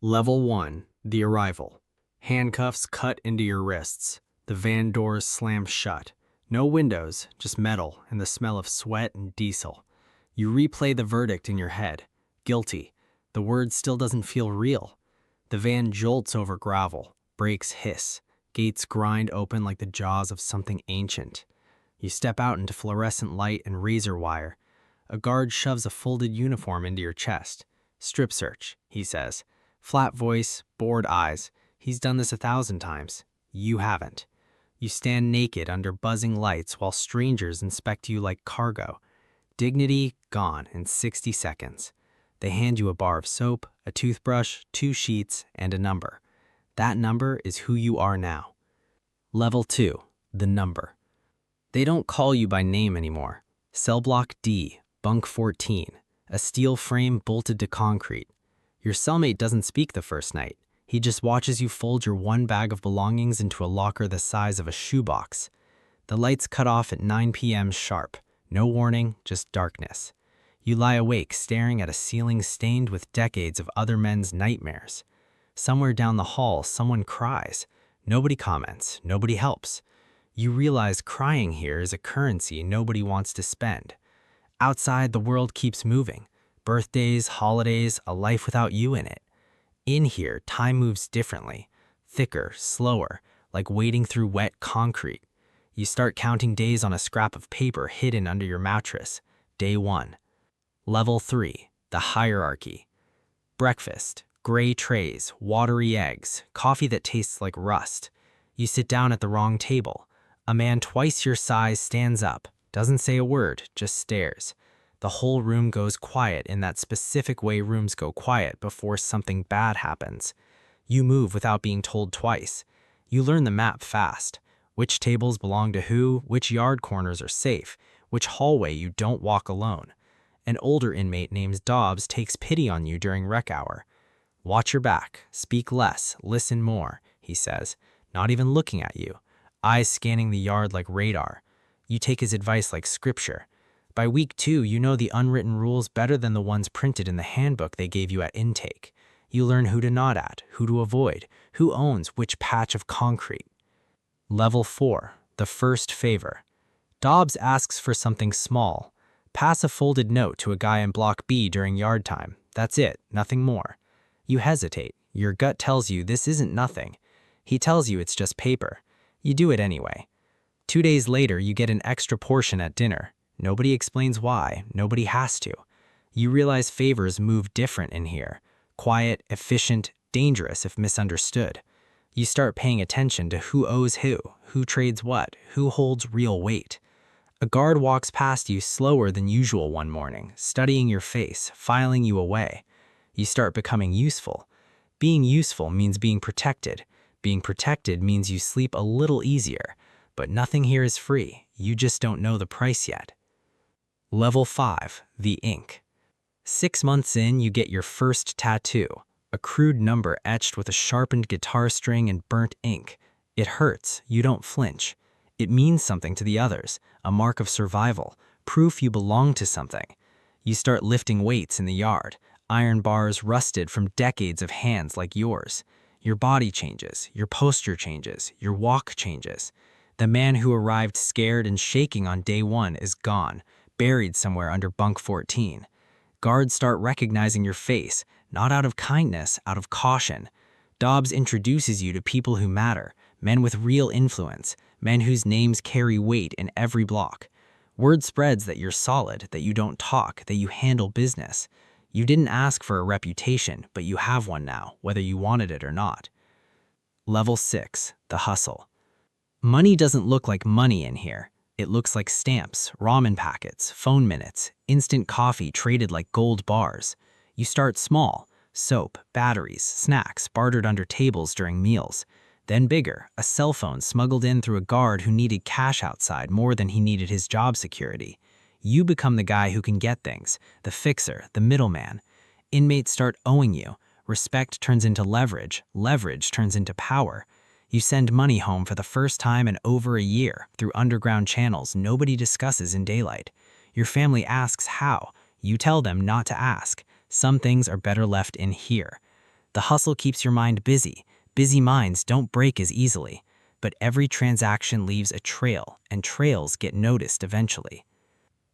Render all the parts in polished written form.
Level 1, the arrival. Handcuffs cut into your wrists. The van doors slam shut. No windows, just metal and the smell of sweat and diesel. You replay the verdict in your head. Guilty. The word still doesn't feel real. The van jolts over gravel. Brakes hiss. Gates grind open like the jaws of something ancient. You step out into fluorescent light and razor wire. A guard shoves a folded uniform into your chest. Strip search, he says. Flat voice, bored eyes. He's done this 1,000 times. You haven't. You stand naked under buzzing lights while strangers inspect you like cargo. Dignity gone in 60 seconds. They hand you a bar of soap, a toothbrush, 2 sheets, and a number. That number is who you are now. Level 2, the number. They don't call you by name anymore. Cell block D, bunk 14, a steel frame bolted to concrete. Your cellmate doesn't speak the first night. He just watches you fold your one bag of belongings into a locker the size of a shoebox. The lights cut off at 9 p.m. sharp. No warning, just darkness. You lie awake staring at a ceiling stained with decades of other men's nightmares. Somewhere down the hall, someone cries. Nobody comments, nobody helps. You realize crying here is a currency nobody wants to spend. Outside, the world keeps moving. Birthdays, holidays, a life without you in it. In here, time moves differently. Thicker, slower, like wading through wet concrete. You start counting days on a scrap of paper hidden under your mattress. Day 1. Level 3, the hierarchy. Breakfast, gray trays, watery eggs, coffee that tastes like rust. You sit down at the wrong table. A man twice your size stands up, doesn't say a word, just stares. The whole room goes quiet in that specific way rooms go quiet before something bad happens. You move without being told twice. You learn the map fast. Which tables belong to who, which yard corners are safe, which hallway you don't walk alone. An older inmate named Dobbs takes pity on you during rec hour. Watch your back, speak less, listen more, he says, not even looking at you, eyes scanning the yard like radar. You take his advice like scripture. By week 2, you know the unwritten rules better than the ones printed in the handbook they gave you at intake. You learn who to nod at, who to avoid, who owns which patch of concrete. Level 4, the first favor. Dobbs asks for something small. Pass a folded note to a guy in Block B during yard time. That's it, nothing more. You hesitate. Your gut tells you this isn't nothing. He tells you it's just paper. You do it anyway. 2 days later, you get an extra portion at dinner. Nobody explains why. Nobody has to. You realize favors move different in here. Quiet, efficient, dangerous if misunderstood. You start paying attention to who owes who trades what, who holds real weight. A guard walks past you slower than usual one morning, studying your face, filing you away. You start becoming useful. Being useful means being protected. Being protected means you sleep a little easier. But nothing here is free. You just don't know the price yet. Level 5, the ink. 6 months in, you get your first tattoo. A crude number etched with a sharpened guitar string and burnt ink. It hurts. You don't flinch. It means something to the others, a mark of survival, proof you belong to something. You start lifting weights in the yard, iron bars rusted from decades of hands like yours. Your body changes, your posture changes, your walk changes. The man who arrived scared and shaking on day 1 is gone, buried somewhere under bunk 14. Guards start recognizing your face, not out of kindness, out of caution. Dobbs introduces you to people who matter, men with real influence, men whose names carry weight in every block. Word spreads that you're solid, that you don't talk, that you handle business. You didn't ask for a reputation, but you have one now, whether you wanted it or not. Level 6, the hustle. Money doesn't look like money in here. It looks like stamps, ramen packets, phone minutes, instant coffee traded like gold bars. You start small, soap, batteries, snacks bartered under tables during meals. Then bigger, a cell phone smuggled in through a guard who needed cash outside more than he needed his job security. You become the guy who can get things, the fixer, the middleman. Inmates start owing you. Respect turns into leverage. Leverage turns into power. You send money home for the first time in over a year through underground channels nobody discusses in daylight. Your family asks how. You tell them not to ask. Some things are better left in here. The hustle keeps your mind busy. Busy minds don't break as easily. But every transaction leaves a trail, and trails get noticed eventually.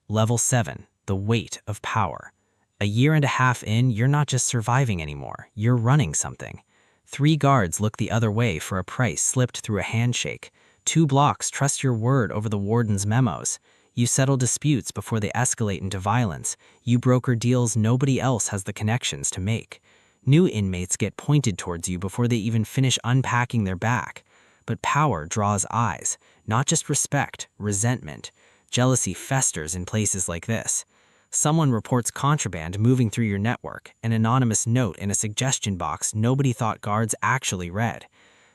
Level 7, the weight of power. A year and a half in, you're not just surviving anymore, you're running something. 3 guards look the other way for a price slipped through a handshake. 2 blocks trust your word over the warden's memos. You settle disputes before they escalate into violence. You broker deals nobody else has the connections to make. New inmates get pointed towards you before they even finish unpacking their back. But power draws eyes, not just respect, resentment. Jealousy festers in places like this. Someone reports contraband moving through your network, an anonymous note in a suggestion box nobody thought guards actually read.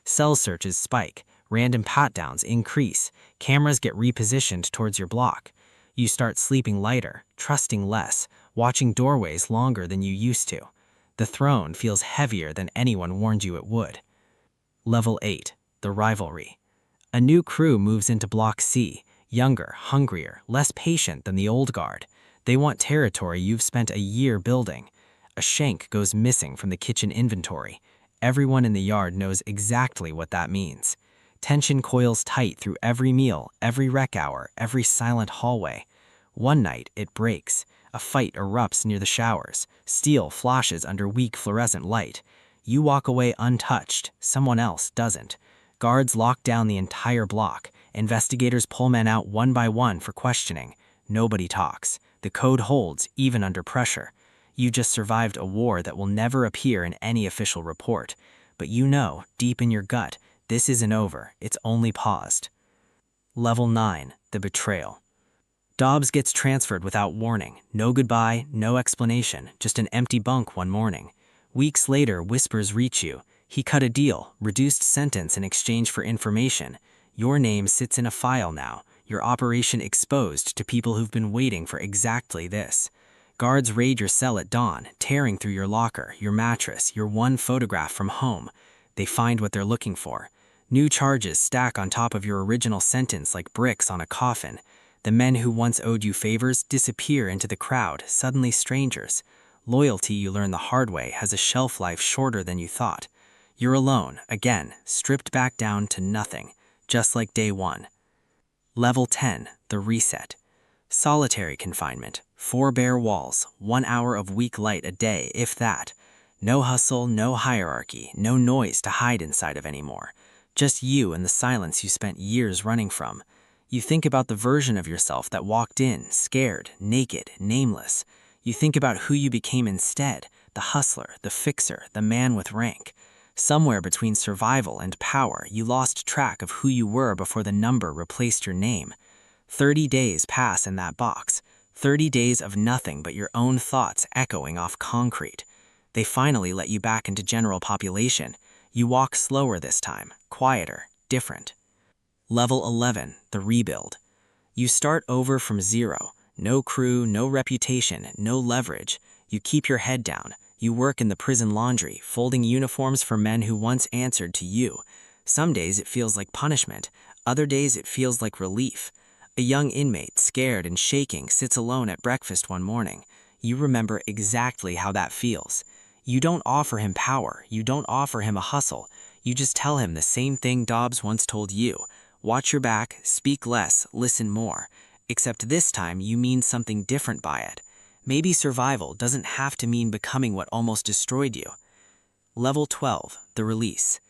Cell searches spike, random pat-downs increase, cameras get repositioned towards your block. You start sleeping lighter, trusting less, watching doorways longer than you used to. The throne feels heavier than anyone warned you it would. Level 8, the rivalry. A new crew moves into Block C, younger, hungrier, less patient than the old guard. They want territory you've spent a year building. A shank goes missing from the kitchen inventory. Everyone in the yard knows exactly what that means. Tension coils tight through every meal, every rec hour, every silent hallway. One night, it breaks. A fight erupts near the showers. Steel flashes under weak fluorescent light. You walk away untouched. Someone else doesn't. Guards lock down the entire block. Investigators pull men out one by one for questioning. Nobody talks. The code holds, even under pressure. You just survived a war that will never appear in any official report. But you know, deep in your gut, this isn't over, it's only paused. Level 9, the betrayal. Dobbs gets transferred without warning. No goodbye, no explanation, just an empty bunk one morning. Weeks later, whispers reach you. He cut a deal, reduced sentence in exchange for information. Your name sits in a file now, your operation exposed to people who've been waiting for exactly this. Guards raid your cell at dawn, tearing through your locker, your mattress, your one photograph from home. They find what they're looking for. New charges stack on top of your original sentence like bricks on a coffin. The men who once owed you favors disappear into the crowd, suddenly strangers. Loyalty, you learn the hard way, has a shelf life shorter than you thought. You're alone, again, stripped back down to nothing, just like day 1. Level 10, the reset. Solitary confinement, 4 bare walls, 1 hour of weak light a day, if that. No hustle, no hierarchy, no noise to hide inside of anymore. Just you and the silence you spent years running from. You think about the version of yourself that walked in, scared, naked, nameless. You think about who you became instead, the hustler, the fixer, the man with rank. Somewhere between survival and power, you lost track of who you were before the number replaced your name. 30 days pass in that box. 30 days of nothing but your own thoughts echoing off concrete. They finally let you back into general population. You walk slower this time, quieter, different. Level 11, the rebuild. You start over from zero. No crew, no reputation, no leverage. You keep your head down. You work in the prison laundry, folding uniforms for men who once answered to you. Some days it feels like punishment. Other days it feels like relief. A young inmate, scared and shaking, sits alone at breakfast one morning. You remember exactly how that feels. You don't offer him power. You don't offer him a hustle. You just tell him the same thing Dobbs once told you. Watch your back, speak less, listen more. Except this time you mean something different by it. Maybe survival doesn't have to mean becoming what almost destroyed you. Level 12, the release.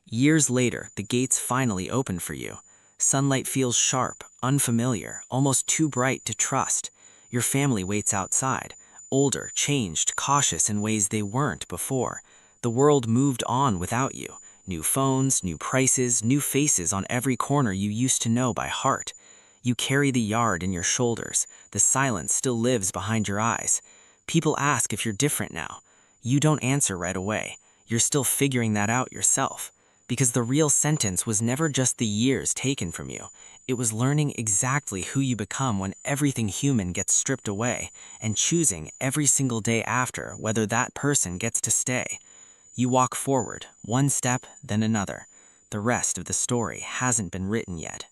Years later, the gates finally open for you. Sunlight feels sharp, unfamiliar, almost too bright to trust. Your family waits outside, older, changed, cautious in ways they weren't before. The world moved on without you. New phones, new prices, new faces on every corner you used to know by heart. You carry the yard in your shoulders. The silence still lives behind your eyes. People ask if you're different now. You don't answer right away. You're still figuring that out yourself. Because the real sentence was never just the years taken from you. It was learning exactly who you become when everything human gets stripped away, and choosing every single day after whether that person gets to stay. You walk forward, one step, then another. The rest of the story hasn't been written yet.